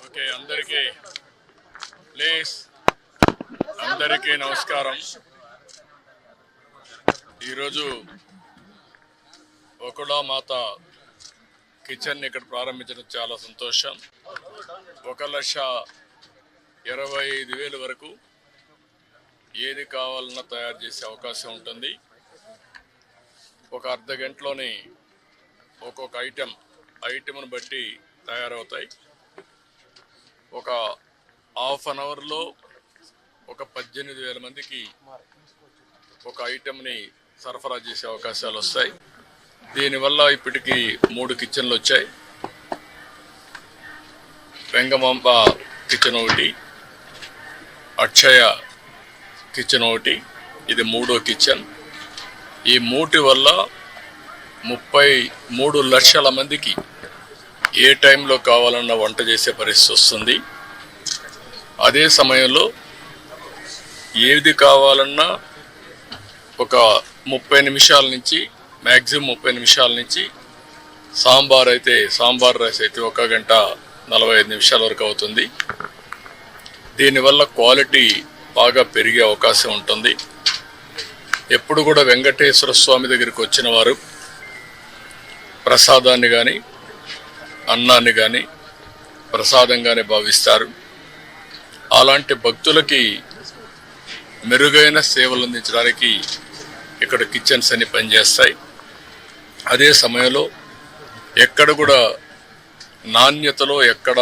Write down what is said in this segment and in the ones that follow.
Okay, అందరికీ నమస్కారం. ఈరోజు ఒకళామాత కిచెన్ ఇక్కడ ప్రారంభించడం చాలా సంతోషం. 1,25,000 వరకు ఏది కావాలన్నా తయారు చేసే అవకాశం ఉంటుంది. ఒక అర్ధ గంటలోనే ఒక్కొక్క ఐటెంను బట్టి తయారవుతాయి. ఒక హాఫ్ అన్ అవర్లో ఒక 18,000 మందికి ఒక ఐటెంని సరఫరా చేసే అవకాశాలు వస్తాయి. దీనివల్ల ఇప్పటికీ 3 కిచెన్లు వచ్చాయి. వెంగమాంబ కిచెన్ ఒకటి, అక్షయ కిచెన్ ఒకటి, ఇది 3వ కిచెన్. ఈ 3 వల్ల 33 లక్షల మందికి ఏ టైంలో కావాలన్నా వంట చేసే పరిస్థితి వస్తుంది. అదే సమయంలో ఏది కావాలన్నా ఒక 30 నిమిషాల నుంచి మ్యాక్సిమం 30 నిమిషాల నుంచి సాంబార్ రైస్ అయితే 1 గంట 45 నిమిషాల వరకు అవుతుంది. దీనివల్ల క్వాలిటీ బాగా పెరిగే అవకాశం ఉంటుంది. ఎప్పుడు కూడా వెంకటేశ్వర స్వామి దగ్గరికి వచ్చిన వారు ప్రసాదాన్ని కానీ అన్నాన్ని కానీ ప్రసాదంగానే భావిస్తారు. అలాంటి భక్తులకి మెరుగైన సేవలు అందించడానికి ఇక్కడ కిచెన్స్ అన్ని పనిచేస్తాయి. అదే సమయంలో ఎక్కడ కూడా నాణ్యతలో ఎక్కడ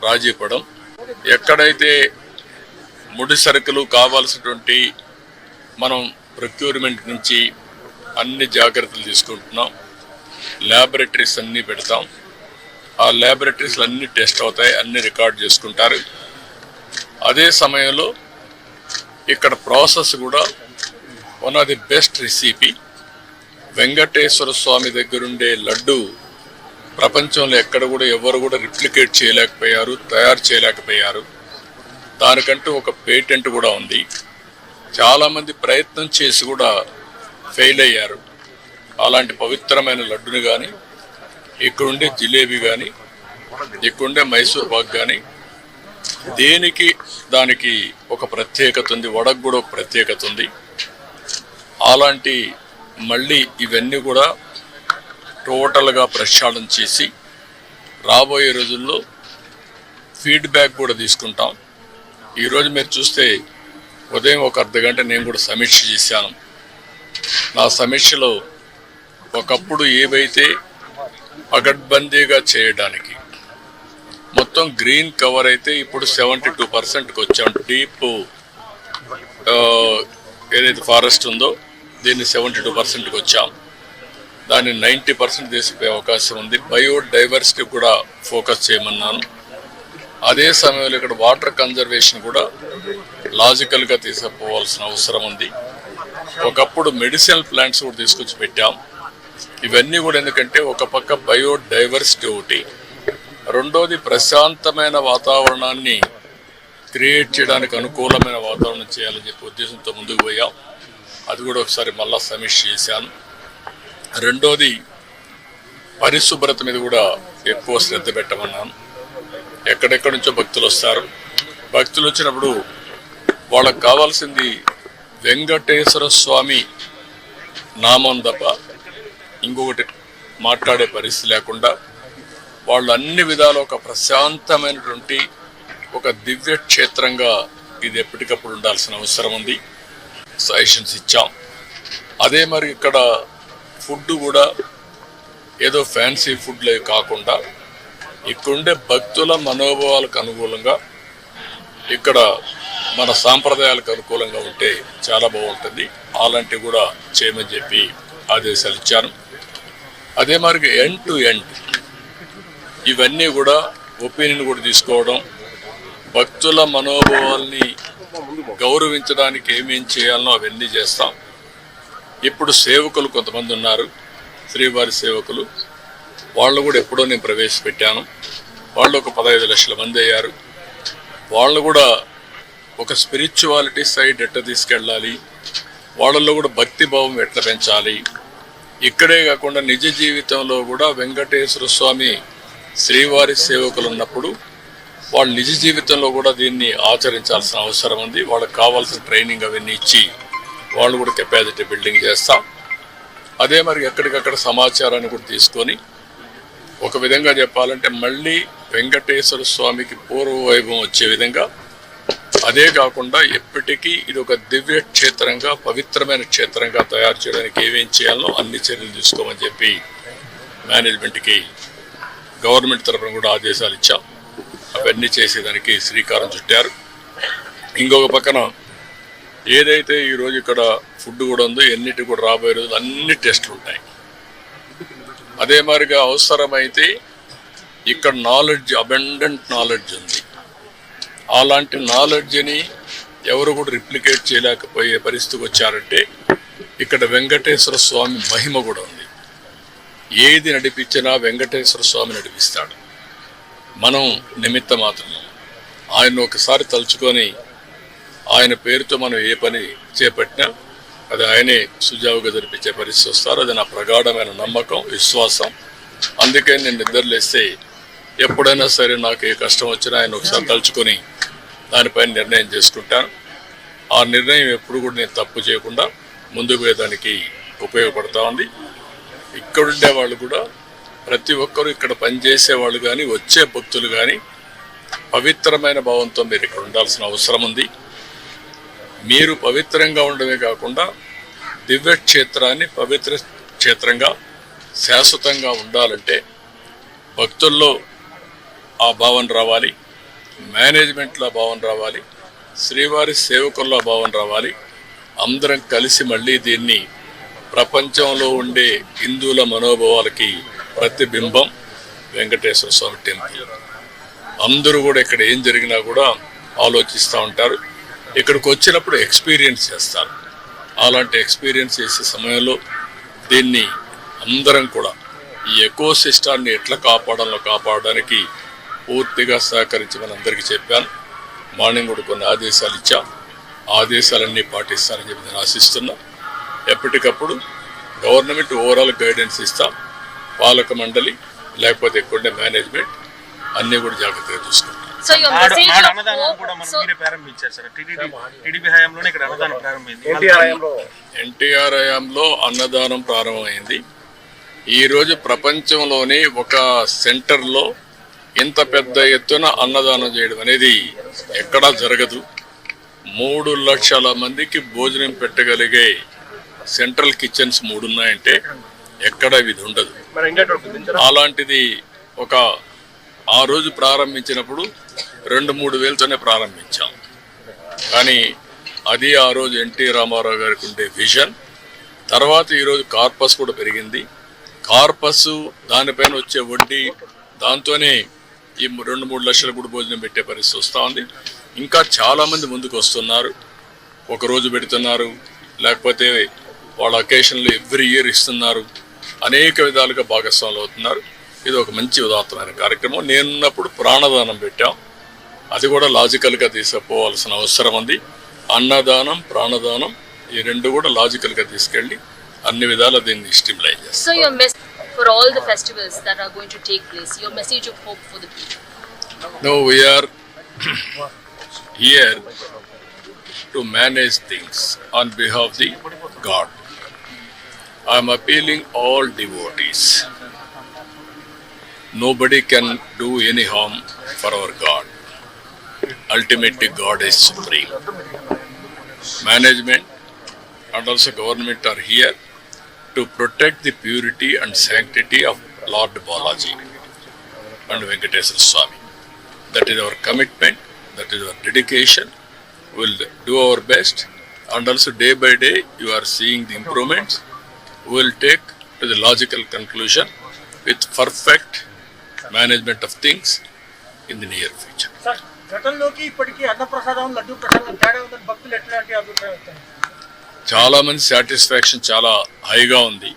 రాజీ పడం, ఎక్కడైతే ముడి సరుకులు కావాల్సినటువంటి మనం ప్రొక్యూర్మెంట్ నుంచి అన్ని జాగ్రత్తలు తీసుకుంటున్నాం. ల్యాబొరేటరీస్ అన్నీ పెడతాం. ఆ ల్యాబొరేటరీస్లు అన్నీ టెస్ట్ అవుతాయి, అన్నీ రికార్డ్ చేసుకుంటారు. అదే సమయంలో ఇక్కడ ప్రాసెస్ కూడా one of the best recipe. Venkateswara Swamy దగ్గరుండే లడ్డు ప్రపంచంలో ఎక్కడ కూడా ఎవరు కూడా రిప్లికేట్ చేయలేకపోయారు, తయారు చేయలేకపోయారు. దానికంటూ ఒక పేటెంట్ కూడా ఉంది. చాలామంది ప్రయత్నం చేసి కూడా ఫెయిల్ అయ్యారు. అలాంటి పవిత్రమైన లడ్డుని కానీ, ఇక్కడుండే జిలేబీ కానీ, ఇక్కడుండే మైసూర్ పాక్ కానీ దానికి ఒక ప్రత్యేకత ఉంది. వడకు కూడా ఒక ప్రత్యేకత ఉంది. అలాంటి మళ్ళీ ఇవన్నీ కూడా టోటల్గా ప్రక్షాళన చేసి రాబోయే రోజుల్లో ఫీడ్బ్యాక్ కూడా తీసుకుంటాం. ఈరోజు మీరు చూస్తే ఉదయం ఒక అర్ధ గంట నేను కూడా సమీక్ష చేశాను. నా సమీక్షలో ఒకప్పుడు ఏవైతే పగడ్బందీగా చేయడానికి మొత్తం గ్రీన్ కవర్ అయితే ఇప్పుడు 72%కి వచ్చాం. డీప్ ఏదైతే ఫారెస్ట్ ఉందో దీన్ని 72%కి వచ్చాం. దాన్ని 90% తీసుకుపోయే అవకాశం ఉంది. బయోడైవర్సిటీ కూడా ఫోకస్ చేయమన్నాను. అదే సమయంలో ఇక్కడ వాటర్ కన్జర్వేషన్ కూడా లాజికల్గా తీసుకుపోవాల్సిన అవసరం ఉంది. ఒకప్పుడు మెడిసినల్ ప్లాంట్స్ కూడా తీసుకొచ్చి పెట్టాం. ఇవన్నీ కూడా ఎందుకంటే ఒక పక్క బయోడైవర్సిటీ ఒకటి, రెండోది ప్రశాంతమైన వాతావరణాన్ని క్రియేట్ చేయడానికి అనుకూలమైన వాతావరణం చేయాలని చెప్పి ఉద్దేశంతో ముందుకు పోయాం. అది కూడా ఒకసారి మళ్ళా సమీక్ష చేశాను. రెండోది పరిశుభ్రత మీద కూడా ఎక్కువ శ్రద్ధ పెట్టమన్నాను. ఎక్కడెక్కడి నుంచో భక్తులు వస్తారు. భక్తులు వచ్చినప్పుడు వాళ్ళకు కావాల్సింది వెంకటేశ్వర స్వామి నామం తప్ప ఇంకొకటి మాట్లాడే పరిస్థితి లేకుండా వాళ్ళు అన్ని విధాలు ఒక ప్రశాంతమైనటువంటి ఒక దివ్య క్షేత్రంగా ఇది ఎప్పటికప్పుడు ఉండాల్సిన అవసరం ఉంది. సజెషన్స్ ఇచ్చాం. అదే మరి ఇక్కడ ఫుడ్ కూడా ఏదో ఫ్యాన్సీ ఫుడ్లే కాకుండా ఇక్కడుండే భక్తుల మనోభావాలకు అనుకూలంగా, ఇక్కడ మన సాంప్రదాయాలకు అనుకూలంగా ఉంటే చాలా బాగుంటుంది. అలాంటివి కూడా చేయమని చెప్పి ఆదేశాలు ఇచ్చాను. అదే మరి ఎండ్ టు ఎండ్ ఇవన్నీ కూడా ఒపీనియన్ కూడా తీసుకోవడం, భక్తుల మనోభావాల్ని గౌరవించడానికి ఏమేం చేయాలనో అవన్నీ చేస్తాం. ఇప్పుడు సేవకులు కొంతమంది ఉన్నారు, శ్రీవారి సేవకులు. వాళ్ళు కూడా ఎప్పుడో నేను ప్రవేశపెట్టాను. వాళ్ళు ఒక 15 లక్షల మంది అయ్యారు. వాళ్ళు కూడా ఒక స్పిరిచువాలిటీ సైడ్ ఎట్లా తీసుకెళ్ళాలి, వాళ్ళల్లో కూడా భక్తి భావం ఎట్లా పెంచాలి, ఇక్కడే కాకుండా నిజ జీవితంలో కూడా వెంకటేశ్వర స్వామి శ్రీవారి సేవకులు ఉన్నప్పుడు వాళ్ళ నిజ జీవితంలో కూడా దీన్ని ఆచరించాల్సిన అవసరం ఉంది. వాళ్ళకి కావాల్సిన ట్రైనింగ్ అవన్నీ ఇచ్చి వాళ్ళు కూడా కెపాసిటీ బిల్డింగ్ చేస్తాం. అదే మరి ఎక్కడికక్కడ సమాచారాన్ని కూడా తీసుకొని ఒక విధంగా చెప్పాలంటే మళ్ళీ వెంకటేశ్వర స్వామికి పూర్వ వైభవం వచ్చే విధంగా, అదే కాకుండా ఎప్పటికీ ఇది ఒక దివ్య క్షేత్రంగా పవిత్రమైన క్షేత్రంగా తయారు చేయడానికి ఏమేం చేయాలో అన్ని చర్యలు తీసుకోమని చెప్పి మేనేజ్మెంట్కి గవర్నమెంట్ తరఫున కూడా ఆదేశాలు ఇచ్చాం. అవన్నీ చేసేదానికి శ్రీకారం చుట్టారు. ఇంకొక పక్కన ఏదైతే ఈరోజు ఇక్కడ ఫుడ్ కూడా ఉందో ఎన్నిటి కూడా రాబోయే రోజులు అన్ని టెస్టులు ఉంటాయి. అదే మాదిరిగా అవసరమైతే ఇక్కడ నాలెడ్జ్, అబెండెంట్ నాలెడ్జ్ ఉంది. అలాంటి నాలెడ్జ్ని ఎవరు కూడా రిప్లికేట్ చేయలేకపోయే పరిస్థితికి వచ్చారంటే ఇక్కడ వెంకటేశ్వర స్వామి మహిమ కూడా ఉంది. ఏది నడిపించినా వెంకటేశ్వర స్వామి నడిపిస్తాడు. మనం నిమిత్త మాత్రం. ఆయన ఒకసారి తలుచుకొని ఆయన పేరుతో మనం ఏ పని చేపట్టినా అది ఆయనే సుజావుగా జరిపించే పరిస్థితి వస్తారు. అది నా ప్రగాఢమైన నమ్మకం, విశ్వాసం. అందుకే నేను నిద్రలేస్తే ఎప్పుడైనా సరే నాకు ఏ కష్టం వచ్చినా ఆయన ఒకసారి తలుచుకొని దానిపైన నిర్ణయం చేసుకుంటాను. ఆ నిర్ణయం ఎప్పుడు కూడా నేను తప్పు చేయకుండా ముందుకు పోయేదానికి ఉపయోగపడతా ఉంది. ఇక్కడుండే వాళ్ళు కూడా ప్రతి ఒక్కరూ ఇక్కడ పనిచేసే వాళ్ళు కానీ వచ్చే భక్తులు కానీ పవిత్రమైన భావంతో మీరు ఇక్కడ ఉండాల్సిన అవసరం ఉంది. మీరు పవిత్రంగా ఉండడమే కాకుండా దివ్య క్షేత్రాన్ని పవిత్ర క్షేత్రంగా శాశ్వతంగా ఉండాలంటే భక్తుల్లో ఆ భావన రావాలి, మేనేజ్మెంట్లో భావన రావాలి, శ్రీవారి సేవకుల్లో భావన రావాలి. అందరం కలిసి మళ్ళీ దీన్ని ప్రపంచంలో ఉండే హిందువుల మనోభావాలకి ప్రతిబింబం వెంకటేశ్వర స్వామి టెంపుల్. అందరూ కూడా ఇక్కడ ఏం జరిగినా కూడా ఆలోచిస్తూ ఉంటారు. ఇక్కడికి వచ్చినప్పుడు ఎక్స్పీరియన్స్ చేస్తారు. అలాంటి ఎక్స్పీరియన్స్ చేసే సమయంలో దీన్ని అందరం కూడా ఈ ఎకో సిస్టాన్ని ఎట్లా కాపాడడానికి పూర్తిగా సహకరించమని అందరికీ చెప్పాను. మార్నింగ్ కూడా కొన్ని ఆదేశాలు ఇచ్చాం. ఆదేశాలన్నీ పాటిస్తారని చెప్పి నేను ఆశిస్తున్నా. ఎప్పటికప్పుడు గవర్నమెంట్ ఓవరాల్ గైడెన్స్ ఇస్తాం. పాలక మండలి లేకపోతే ఇక్కడ మేనేజ్మెంట్ అన్నీ కూడా జాగ్రత్తగా చూసుకుంటాం. ఎన్టీఆర్ హయాంలో అన్నదానం ప్రారంభమైంది. ఈరోజు ప్రపంచంలోని ఒక సెంటర్లో ఇంత పెద్ద ఎత్తున అన్నదానం చేయడం అనేది ఎక్కడా జరగదు. 3 లక్షల మందికి భోజనం పెట్టగలిగే సెంట్రల్ కిచెన్స్ 3 ఉన్నాయంటే ఎక్కడ ఇది ఉండదు. అలాంటిది ఒక ఆ రోజు ప్రారంభించినప్పుడు 2-3 వేలతోనే ప్రారంభించాం. కానీ అది ఆ రోజు ఎన్టీ రామారావు గారికి ఉండే విజన్. తర్వాత ఈరోజు కార్పస్ కూడా పెరిగింది. కార్పస్ దానిపైన వచ్చే వడ్డీ దాంతోనే ఈ 2-3 లక్షల కూడా భోజనం పెట్టే పరిస్థితి వస్తూ ఉంది. ఇంకా చాలామంది ముందుకు వస్తున్నారు. ఒకరోజు పెడుతున్నారు, లేకపోతే వాళ్ళ అకేషన్లు ఎవ్రీ ఇయర్ ఇస్తున్నారు. అనేక విధాలుగా భాగస్వాములు అవుతున్నారు. ఇది ఒక మంచి ఉదాత్తమైన కార్యక్రమం. నేనున్నప్పుడు ప్రాణదానం పెట్టాం. అది కూడా లాజికల్గా తీసుకుపోవాల్సిన అవసరం ఉంది. అన్నదానం, ప్రాణదానం ఈ 2 కూడా లాజికల్గా తీసుకెళ్ళి అన్ని విధాలు దీన్ని స్టిమ్యులేట్ చేస్తాం. So your message for all the festivals that are going to take place, your message of hope for the people. No, we are here to manage things on behalf of the God. I am appealing all devotees. Nobody can do any harm for our God. Ultimately, God is supreme. Management and also government are here to protect the purity and sanctity of Lord Balaji and Venkateswara Swami. That is our commitment, that is our dedication. We will do our best, and also day by day you are seeing the improvements. We will take to the logical conclusion with perfect management of things in the near future. గతంలోకి ఇప్పటికీ అన్నప్రసాదం, లడ్డూ ప్రసాదం తేడా ఉందని భక్తులు ఎట్లాంటి అభిప్రాయం వస్తుంది? చాలా మంది సాటిస్ఫాక్షన్ చాలా హైగా ఉంది.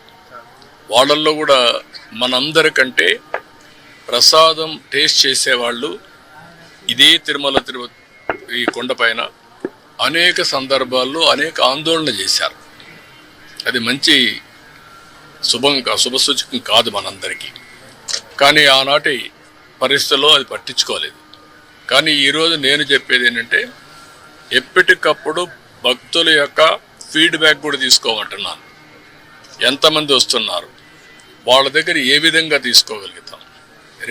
వాళ్ళల్లో కూడా మనందరికంటే ప్రసాదం టేస్ట్ చేసేవాళ్ళు ఇదే తిరుమల ఈ కొండపైన అనేక సందర్భాల్లో అనేక ఆందోళన చేశారు. అది మంచి శుభసూచకం కాదు మనందరికీ. కానీ ఆనాటి పరిస్థితుల్లో అది పట్టించుకోలేదు. కానీ ఈరోజు నేను చెప్పేది ఏంటంటే ఎప్పటికప్పుడు భక్తుల యొక్క ఫీడ్బ్యాక్ కూడా తీసుకోమంటున్నాను. ఎంతమంది వస్తున్నారు, వాళ్ళ దగ్గర ఏ విధంగా తీసుకోగలుగుతాం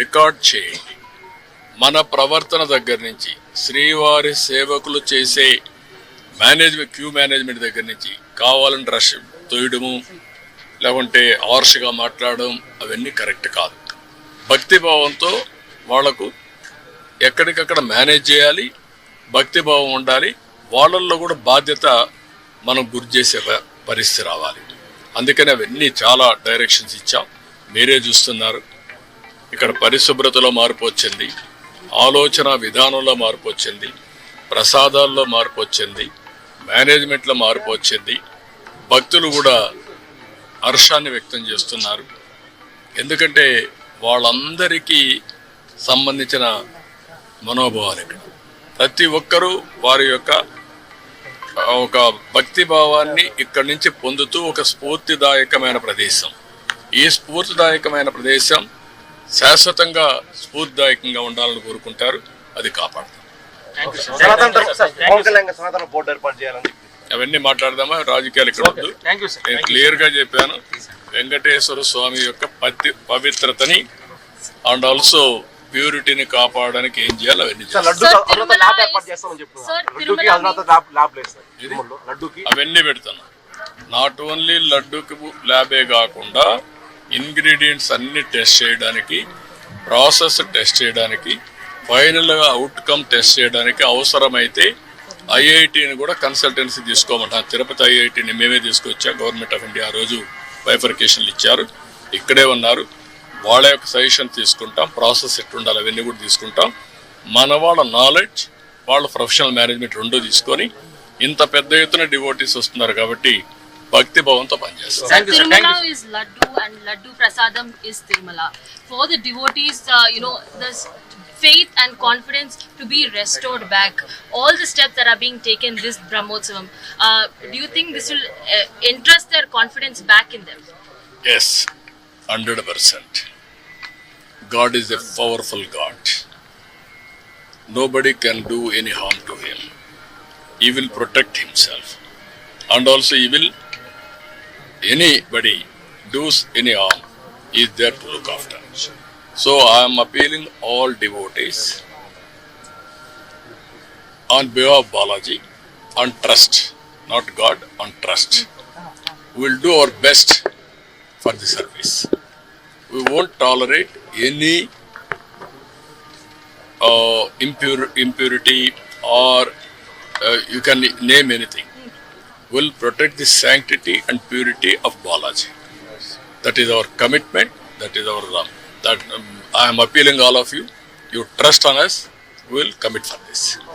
రికార్డ్ చేయండి. మన ప్రవర్తన దగ్గర నుంచి శ్రీవారి సేవకులు చేసే క్యూ మేనేజ్మెంట్ దగ్గర నుంచి కావాలని రష్ తోయడము, లేకుంటే హార్ష్గా మాట్లాడడం అవన్నీ కరెక్ట్ కాదు. భక్తిభావంతో వాళ్లకు ఎక్కడికక్కడ మేనేజ్ చేయాలి, భక్తిభావం ఉండాలి. వాళ్ళల్లో కూడా బాధ్యత మనం గురి చేసే పరిస్థితి రావాలి. అందుకని అవన్నీ చాలా డైరెక్షన్స్ ఇచ్చాం. మీరే చూస్తున్నారు, ఇక్కడ పరిశుభ్రతలో మార్పు వచ్చింది, ఆలోచన విధానంలో మార్పు వచ్చింది, ప్రసాదాల్లో మార్పు వచ్చింది, మేనేజ్మెంట్లో మార్పు వచ్చింది. భక్తులు కూడా హర్షాన్ని వ్యక్తం చేస్తున్నారు. ఎందుకంటే వాళ్ళందరికీ సంబంధించిన మనోభావాలు ఇక్కడ ప్రతి ఒక్కరూ వారి యొక్క ఒక భక్తి భావాన్ని ఇక్కడి నుంచి పొందుతూ ఒక స్ఫూర్తిదాయకమైన ప్రదేశం. ఈ స్ఫూర్తిదాయకమైన ప్రదేశం శాశ్వతంగా స్ఫూర్తిదాయకంగా ఉండాలని కోరుకుంటారు. అది కాపాడుతాం. అవన్నీ మాట్లాడదామా, రాజకీయాలు ఇక్కడ వద్దు. నేను క్లియర్ గా చెప్పాను, వెంకటేశ్వర స్వామి యొక్క పవిత్రతని అండ్ ఆల్సో ప్యూరిటీని కాపాడడానికి ఏం చేయాలి అవన్నీ అవన్నీ పెడతాను. నాట్ ఓన్లీ లడ్డూకి ల్యాబే కాకుండా ఇంగ్రీడియంట్స్ అన్ని టెస్ట్ చేయడానికి, ప్రాసెస్ టెస్ట్ చేయడానికి, ఫైనల్గా అవుట్కమ్ టెస్ట్ చేయడానికి అవసరమైతే ఐఐటిని కూడా కన్సల్టెన్సీ తీసుకోమంటాం. తిరుపతి ఐఐటిని మేమే తీసుకొచ్చా. గవర్నమెంట్ ఆఫ్ ఇండియా ఆ రోజు బైఫర్కేషన్లు ఇచ్చారు, ఇక్కడే ఉన్నారు. వాళ్ళ యొక్క సజెషన్ తీసుకుంటాం, ప్రాసెస్ ఎట్లుండాలి అవన్నీ కూడా తీసుకుంటాం. మన వాళ్ళ నాలెడ్జ్, వాళ్ళ ప్రొఫెషనల్ మేనేజ్మెంట్ రెండూ తీసుకొని ఇంత పెద్ద ఎత్తున డివోటీస్ వస్తున్నారు కాబట్టి భక్తి భావంతో పనిచేస్తాం. Tirumala is Laddu and Laddu Prasadam is Tirumala. For the devotees, there's faith and confidence to be restored back. All the steps that are being taken this Brahmotsavam, do you think this will entrust their confidence back in them? Yes, 100%. God is a powerful God. Nobody can do any harm to him. He will protect himself. And also he will, anybody does any harm, he is there to look after. So I am appealing all devotees on behalf of Balaji, on trust, not God, on trust. We will do our best for the service. We won't tolerate any impurity or you can name anything. We'll protect the sanctity and purity of Balaji. That is our commitment. That is our I am appealing all of you. You trust on us. We will commit for this.